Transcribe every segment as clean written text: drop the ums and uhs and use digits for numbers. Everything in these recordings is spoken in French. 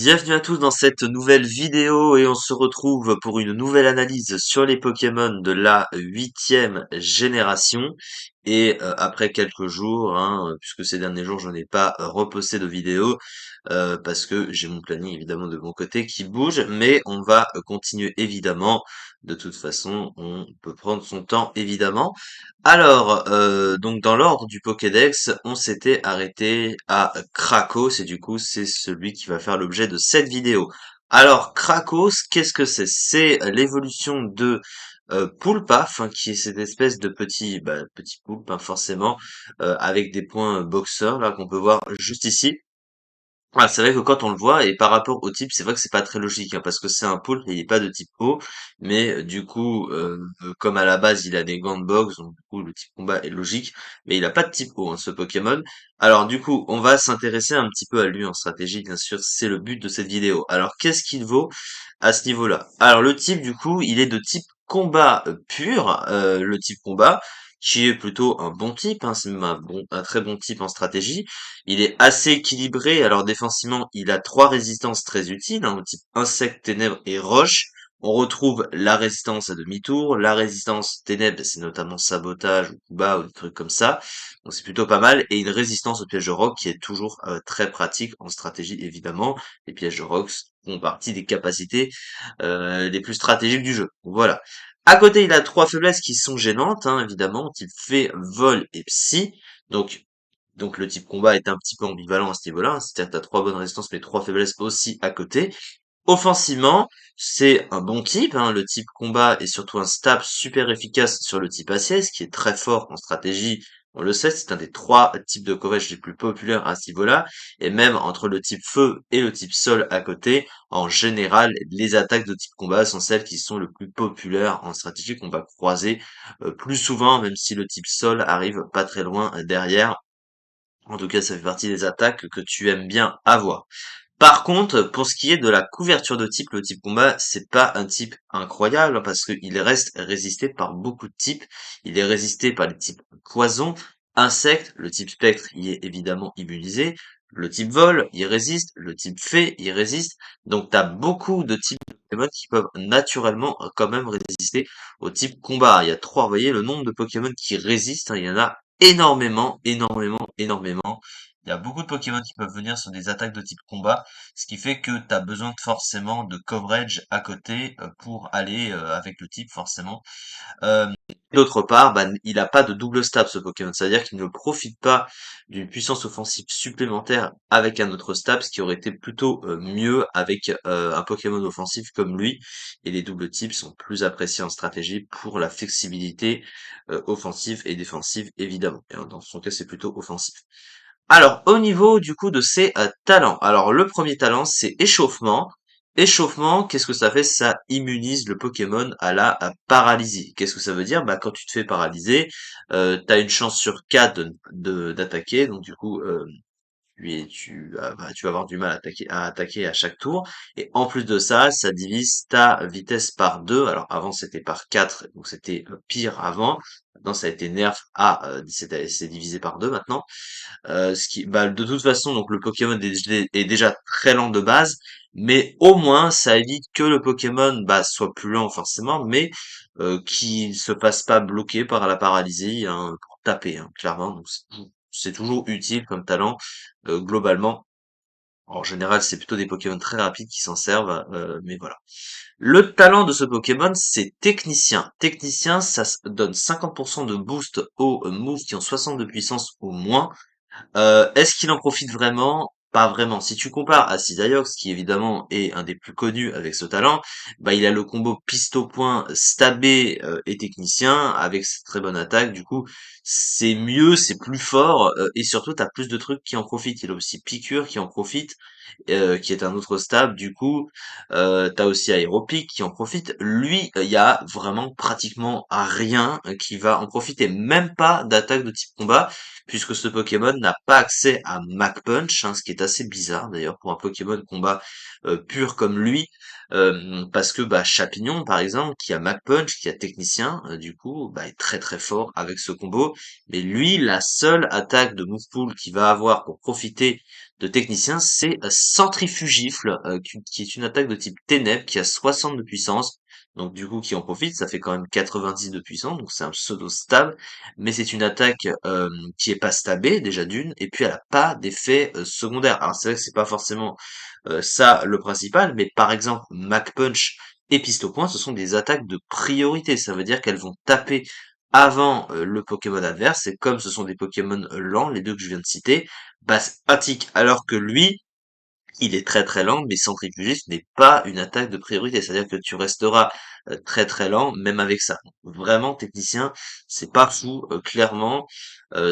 Bienvenue à tous dans cette nouvelle vidéo et on se retrouve pour une nouvelle analyse sur les Pokémon de la huitième génération. Et après quelques jours, hein, puisque ces derniers jours je n'ai pas reposté de vidéo, parce que j'ai mon planning évidemment de mon côté qui bouge, mais on va continuer évidemment. De toute façon, on peut prendre son temps évidemment. Alors, donc dans l'ordre du Pokédex, on s'était arrêté à Krakos et du coup c'est celui qui va faire l'objet de cette vidéo. Alors Krakos, qu'est-ce que c'est? C'est l'évolution de Poulpaf, hein, qui est cette espèce de petit poulpe, hein, forcément, avec des points boxeurs là qu'on peut voir juste ici. Ah, c'est vrai que quand on le voit et par rapport au type, c'est vrai que c'est pas très logique, hein, parce que c'est un poulpe et il est pas de type eau, mais du coup, comme à la base il a des gants de boxe, donc du coup le type combat est logique, mais il a pas de type eau, hein, ce Pokémon. Alors du coup, on va s'intéresser un petit peu à lui en stratégie, bien sûr, c'est le but de cette vidéo. Alors qu'est-ce qu'il vaut à ce niveau-là? Alors le type, du coup, il est de type combat pur, le type combat, qui est plutôt un bon type, hein, c'est même un très bon type en stratégie. Il est assez équilibré. Alors défensivement, il a trois résistances très utiles, hein, au type insecte, ténèbres et roche. On retrouve la résistance à demi-tour, la résistance ténèbres, c'est notamment sabotage ou coup bas ou des trucs comme ça. Donc c'est plutôt pas mal. Et une résistance au piège de roc qui est toujours très pratique en stratégie évidemment. Les pièges de roc font partie des capacités les plus stratégiques du jeu. Voilà. À côté, il a trois faiblesses qui sont gênantes, hein, évidemment, type fée, vol et psy. Donc donc le type combat est un petit peu ambivalent à ce niveau-là, hein. C'est-à-dire que t'as trois bonnes résistances mais trois faiblesses aussi à côté. Offensivement, c'est un bon type, hein. Le type combat est surtout un stab super efficace sur le type acier, ce qui est très fort en stratégie. On le sait, c'est un des trois types de coverage les plus populaires à ce niveau-là. Et même entre le type feu et le type sol à côté, en général, les attaques de type combat sont celles qui sont le plus populaires en stratégie qu'on va croiser plus souvent, même si le type sol arrive pas très loin derrière. En tout cas, ça fait partie des attaques que tu aimes bien avoir. Par contre, pour ce qui est de la couverture de type, le type combat, c'est pas un type incroyable hein, parce qu'il reste résisté par beaucoup de types. Il est résisté par les types poison, insecte, le type spectre y est évidemment immunisé, le type vol, il résiste, le type fée, il résiste. Donc t'as beaucoup de types de Pokémon qui peuvent naturellement quand même résister au type combat. Il y a trois, vous voyez le nombre de Pokémon qui résistent, hein, il y en a énormément, énormément, énormément. Il y a beaucoup de Pokémon qui peuvent venir sur des attaques de type combat, ce qui fait que tu as besoin forcément de coverage à côté pour aller avec le type forcément. Euh, D'autre part, bah, il n'a pas de double stab ce Pokémon, c'est-à-dire qu'il ne profite pas d'une puissance offensive supplémentaire avec un autre stab, ce qui aurait été plutôt mieux avec un Pokémon offensif comme lui. Et les doubles types sont plus appréciés en stratégie pour la flexibilité offensive et défensive évidemment. Et dans son cas, c'est plutôt offensif. Alors, au niveau du coup de ses talents. Alors, le premier talent, c'est échauffement. Échauffement, qu'est-ce que ça fait? Ça immunise le Pokémon à la paralysie. Qu'est-ce que ça veut dire? Bah, quand tu te fais paralyser, t'as une chance sur 4 d'attaquer. Donc, du coup, tu vas avoir du mal à attaquer à chaque tour. Et en plus de ça, ça divise ta vitesse par 2. Alors, avant, c'était par 4, donc c'était pire avant. Maintenant, ça a été nerf à, c'est divisé par 2 maintenant. De toute façon, donc le Pokémon est déjà très lent de base, mais au moins ça évite que le Pokémon soit plus lent forcément, mais qu'il se fasse pas bloquer par la paralysie hein, pour taper, hein, clairement. Donc c'est toujours utile comme talent globalement. En général, c'est plutôt des Pokémon très rapides qui s'en servent, mais voilà. Le talent de ce Pokémon, c'est Technicien. Technicien, ça donne 50% de boost aux moves qui ont 60 de puissance ou moins. Est-ce qu'il en profite vraiment? Pas vraiment. Si tu compares à Sidiox, qui évidemment est un des plus connus avec ce talent, bah il a le combo piste-au-point, stabé et technicien avec cette très bonne attaque. Du coup, c'est mieux, c'est plus fort et surtout t'as plus de trucs qui en profitent. Il a aussi Piqûre qui en profite, qui est un autre stab. Du coup, t'as aussi Aéropic qui en profite. Lui, il y a vraiment pratiquement rien qui va en profiter, même pas d'attaque de type combat puisque ce Pokémon n'a pas accès à Mach Punch, hein, ce qui est assez bizarre d'ailleurs pour un Pokémon combat pur comme lui, parce que Chapignon par exemple, qui a Mach Punch, qui a Technicien, du coup, est très très fort avec ce combo, mais lui, la seule attaque de Move Pool qu'il va avoir pour profiter de technicien, c'est Centrifugifle, qui est une attaque de type ténèbres, qui a 60 de puissance. Donc du coup, qui en profite, ça fait quand même 90 de puissance, donc c'est un pseudo stab, mais c'est une attaque qui est pas stabée déjà d'une, et puis elle a pas d'effet secondaire. Alors c'est vrai que c'est pas forcément ça le principal, mais par exemple Mac Punch et Piste au Point, ce sont des attaques de priorité. Ça veut dire qu'elles vont taper avant le Pokémon adverse, et comme ce sont des Pokémon lents, les deux que je viens de citer, bah c'est pratique. Alors que lui, il est très très lent, mais centrifugiste n'est pas une attaque de priorité. C'est-à-dire que tu resteras très très lent, même avec ça. Vraiment, technicien, c'est pas fou, clairement,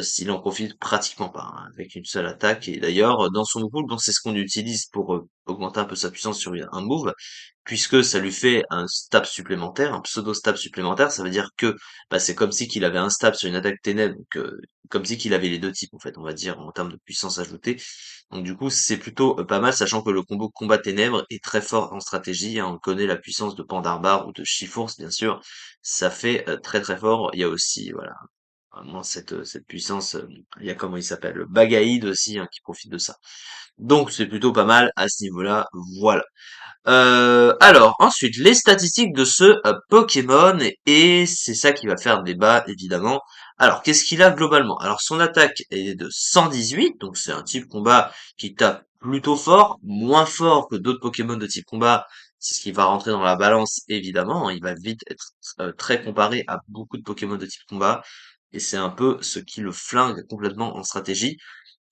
s'il en profite pratiquement pas, hein, avec une seule attaque. Et d'ailleurs, dans son pool, bon, c'est ce qu'on utilise pour augmenter un peu sa puissance sur un move, puisque ça lui fait un stab supplémentaire, un pseudo-stab supplémentaire. Ça veut dire que bah, c'est comme si qu'il avait un stab sur une attaque ténèbres, donc, comme si qu'il avait les deux types, en fait, on va dire, en termes de puissance ajoutée. Donc du coup, c'est plutôt pas mal, sachant que le combo Combat Ténèbres est très fort en stratégie, hein. On connaît la puissance de Pandarbar ou de Chifours, bien sûr. Ça fait très très fort. Il y a aussi, voilà, vraiment cette puissance. Il y a comment il s'appelle, le Bagaïd aussi, hein, qui profite de ça. Donc c'est plutôt pas mal à ce niveau-là. Voilà. Alors, ensuite, les statistiques de ce Pokémon, et c'est ça qui va faire débat, évidemment. Alors, qu'est-ce qu'il a globalement? Alors, son attaque est de 118, donc c'est un type combat qui tape plutôt fort, moins fort que d'autres Pokémon de type combat, c'est ce qui va rentrer dans la balance, évidemment, hein. Il va vite être très comparé à beaucoup de Pokémon de type combat, et c'est un peu ce qui le flingue complètement en stratégie.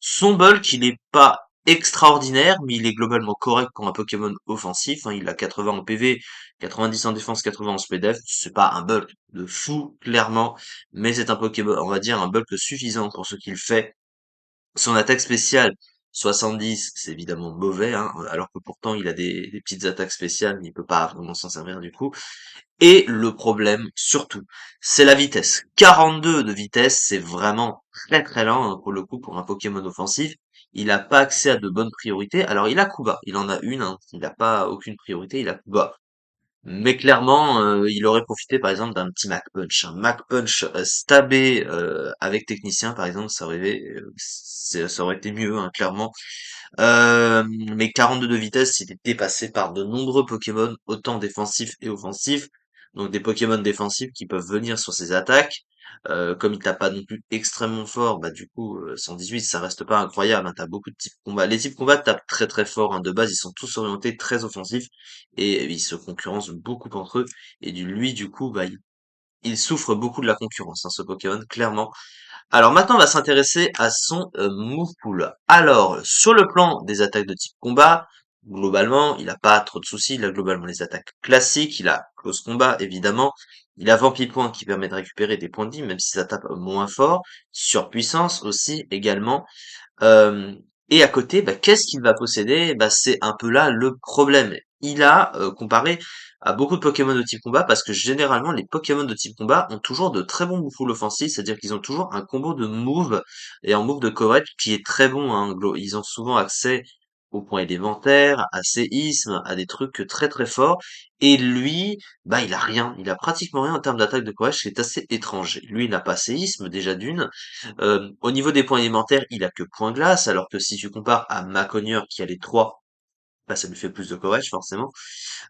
Son bulk, il n'est pas extraordinaire, mais il est globalement correct pour un Pokémon offensif, hein. Il a 80 en PV, 90 en défense, 80 en SPDF. C'est pas un bulk de fou, clairement, mais c'est un Pokémon, on va dire, un bulk suffisant pour ce qu'il fait. Son attaque spéciale, 70, c'est évidemment mauvais, hein, alors que pourtant il a des petites attaques spéciales, mais il peut pas vraiment s'en servir du coup. Et le problème, surtout, c'est la vitesse. 42 de vitesse, c'est vraiment très très lent, hein, pour le coup, pour un Pokémon offensif. Il n'a pas accès à de bonnes priorités. Alors il a Kuba, il en a une, hein. Il n'a pas aucune priorité, il a Kuba. Mais clairement, il aurait profité par exemple d'un petit Mac Punch. Un Mac Punch stabé avec technicien, par exemple, ça aurait été mieux, hein, clairement. Mais 42 de vitesse, il est dépassé par de nombreux Pokémon, autant défensifs et offensifs. Donc des Pokémon défensifs qui peuvent venir sur ses attaques. Comme il tape pas non plus extrêmement fort, bah du coup 118 ça reste pas incroyable, hein. T'as beaucoup de types combat. Les types combat tapent très très fort, hein. De base ils sont tous orientés très offensifs et ils se concurrencent beaucoup entre eux. Et lui du coup bah il souffre beaucoup de la concurrence, hein, ce Pokémon, clairement. Alors maintenant, on va s'intéresser à son move pool. Alors, sur le plan des attaques de type combat, globalement, il a pas trop de soucis. Il a globalement les attaques classiques. Il a close combat, évidemment. Il a Vampipoint qui permet de récupérer des points de vie, même si ça tape moins fort. Surpuissance aussi, également. Euh, et à côté, bah, qu'est-ce qu'il va posséder? Bah, c'est un peu là le problème. Il a, comparé à beaucoup de Pokémon de type combat, parce que généralement, les Pokémon de type combat ont toujours de très bons moves offensifs, c'est-à-dire qu'ils ont toujours un combo de moves et un move de coverage qui est très bon, hein. Ils ont souvent accès aux points élémentaires, à séisme, à des trucs très très forts. Et lui, bah, il a rien. Il a pratiquement rien en termes d'attaque de coverage, c'est assez étrange. Lui, il n'a pas séisme, déjà d'une. Au niveau des points élémentaires, il a que point glace, alors que si tu compares à Maconier qui a les trois, bah ça lui fait plus de coverage forcément.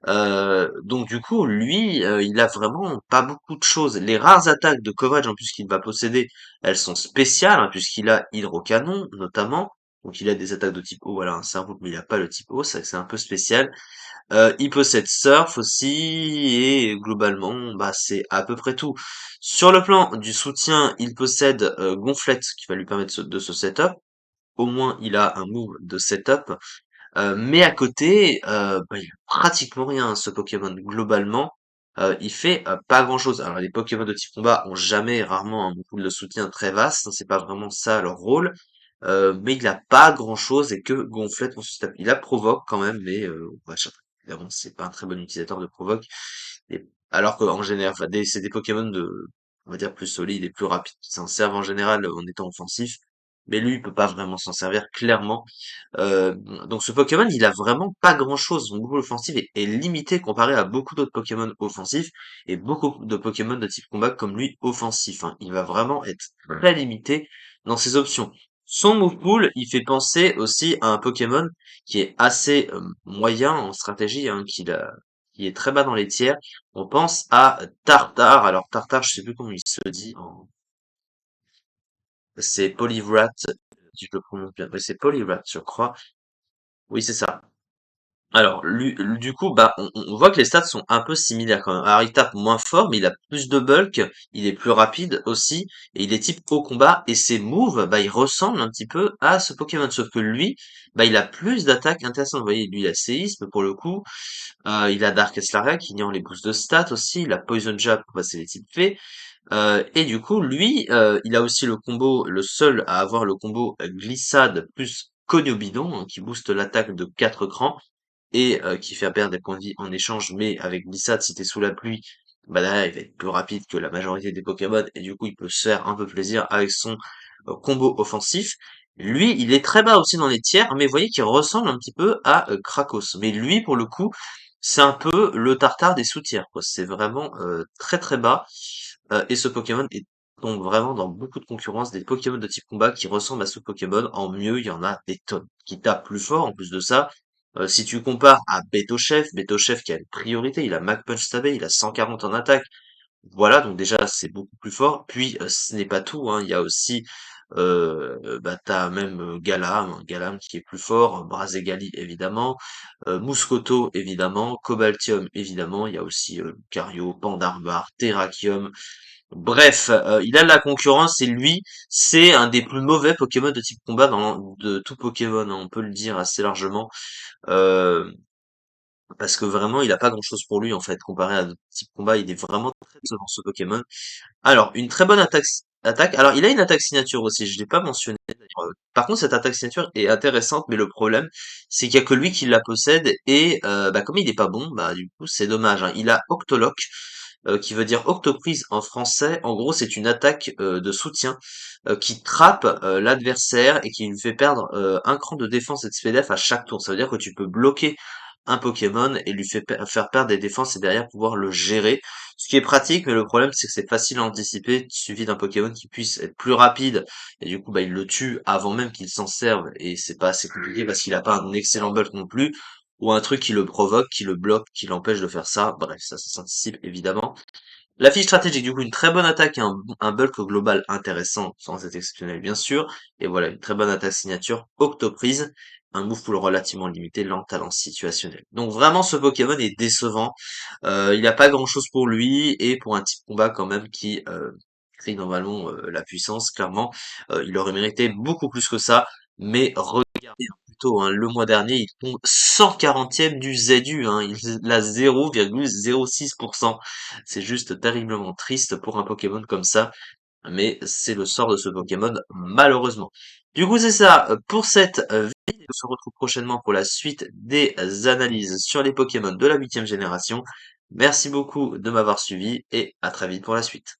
Donc du coup, lui, il a vraiment pas beaucoup de choses. Les rares attaques de coverage en plus qu'il va posséder, elles sont spéciales, hein, puisqu'il a Hydrocanon notamment. Donc il a des attaques de type eau, voilà, un cerveau, mais il a pas le type eau, c'est un peu spécial. Il possède Surf aussi, et globalement, bah, c'est à peu près tout. Sur le plan du soutien, il possède Gonflette, qui va lui permettre de se setup. Au moins, il a un move de setup. Mais à côté, bah, il a pratiquement rien, ce Pokémon. Globalement, il fait pas grand-chose. Alors, les Pokémon de type combat ont jamais, rarement un pool de soutien très vaste, hein. C'est pas vraiment ça leur rôle. Mais il a pas grand-chose et que Gonflette pour se taper. Il a Provoque quand même, mais ouais, évidemment, c'est pas un très bon utilisateur de Provoque. Et, alors qu'en général, enfin, c'est des Pokémon on va dire, plus solides et plus rapides qui s'en servent en général en étant offensifs. Mais lui, il peut pas vraiment s'en servir, clairement. Euh, donc ce Pokémon, il a vraiment pas grand-chose. Son niveau offensif est limité comparé à beaucoup d'autres Pokémon offensifs et beaucoup de Pokémon de type combat comme lui offensif, hein. Il va vraiment être très limité dans ses options. Son move pool, il fait penser aussi à un Pokémon qui est assez moyen en stratégie, hein, qui est très bas dans les tiers. On pense à Tartare. Alors Tartare, je sais plus comment il se dit. C'est Poliwrath, si je le prononce bien. Oui, c'est Poliwrath, je crois. Oui, c'est ça. Alors, du coup, bah, on voit que les stats sont un peu similaires quand même. Alors, il tape moins fort, mais il a plus de bulk, il est plus rapide aussi, et il est type au combat, et ses moves, bah, ils ressemblent un petit peu à ce Pokémon, sauf que lui, bah, il a plus d'attaques intéressantes. Vous voyez, lui, il a Séisme pour le coup, il a Darkest Lariat qui ignore les boosts de stats aussi, il a Poison Jab pour passer les types faits, et du coup, lui, il a aussi le combo, le seul à avoir le combo Glissade plus Cogno hein, qui booste l'attaque de 4 crans et qui fait perdre des points de vie en échange, mais avec Glissade, si t'es sous la pluie, bah là, il va être plus rapide que la majorité des Pokémon, et du coup, il peut se faire un peu plaisir avec son combo offensif. Lui, il est très bas aussi dans les tiers, mais vous voyez qu'il ressemble un petit peu à Krakos. Mais lui, pour le coup, c'est un peu le tartare des sous-tiers, quoi. C'est vraiment très très bas. Et ce Pokémon est donc vraiment dans beaucoup de concurrence des Pokémon de type combat qui ressemblent à ce Pokémon. En mieux, il y en a des tonnes. Qui tapent plus fort en plus de ça. Si tu compares à Betochef qui a une priorité, il a Mach Punch Stabé, il a 140 en attaque. Voilà, donc déjà c'est beaucoup plus fort. Puis ce n'est pas tout, hein, il y a aussi bah t'as même Galam, Galam qui est plus fort, Brazegali évidemment, Mouscoto évidemment, Cobaltium évidemment, il y a aussi Lucario, Pandarbar, Terrakium. Bref, il a de la concurrence et lui, c'est un des plus mauvais Pokémon de type combat de tout Pokémon, hein, on peut le dire assez largement. Euh, Parce que vraiment, il a pas grand-chose pour lui en fait, comparé à d'autres types de combat, il est vraiment très décevant ce Pokémon. Alors, une très bonne attaque. Alors, il a une attaque signature aussi, je l'ai pas mentionné d'ailleurs. Par contre, cette attaque signature est intéressante, mais le problème, c'est qu'il y a que lui qui la possède, et bah, comme il est pas bon, bah du coup, c'est dommage, hein. Il a Octolock, qui veut dire Octoprise en français. En gros, c'est une attaque de soutien qui trappe l'adversaire et qui lui fait perdre un cran de défense et de SPDF à chaque tour. Ça veut dire que tu peux bloquer un Pokémon et lui faire perdre des défenses et derrière pouvoir le gérer. Ce qui est pratique, mais le problème c'est que c'est facile à anticiper. Il suffit d'un Pokémon qui puisse être plus rapide et du coup bah il le tue avant même qu'il s'en serve et c'est pas assez compliqué parce qu'il a pas un excellent bulk non plus ou un truc qui le provoque, qui le bloque, qui l'empêche de faire ça. Bref, ça s'anticipe évidemment. La fiche stratégique, du coup, une très bonne attaque et un bulk global intéressant, sans être exceptionnel bien sûr. Et voilà, une très bonne attaque signature, Octoprise, un move pool relativement limité, lent talent situationnel. Donc vraiment, ce Pokémon est décevant. Il n'a pas grand-chose pour lui, et pour un type combat quand même qui crée normalement la puissance, clairement, il aurait mérité beaucoup plus que ça. Mais regardez hein, plutôt, hein, le mois dernier, il tombe 140e du ZU, hein, il a 0,06%. C'est juste terriblement triste pour un Pokémon comme ça, mais c'est le sort de ce Pokémon, malheureusement. Du coup, c'est ça pour cette vidéo. On se retrouve prochainement pour la suite des analyses sur les Pokémon de la 8e génération. Merci beaucoup de m'avoir suivi et à très vite pour la suite.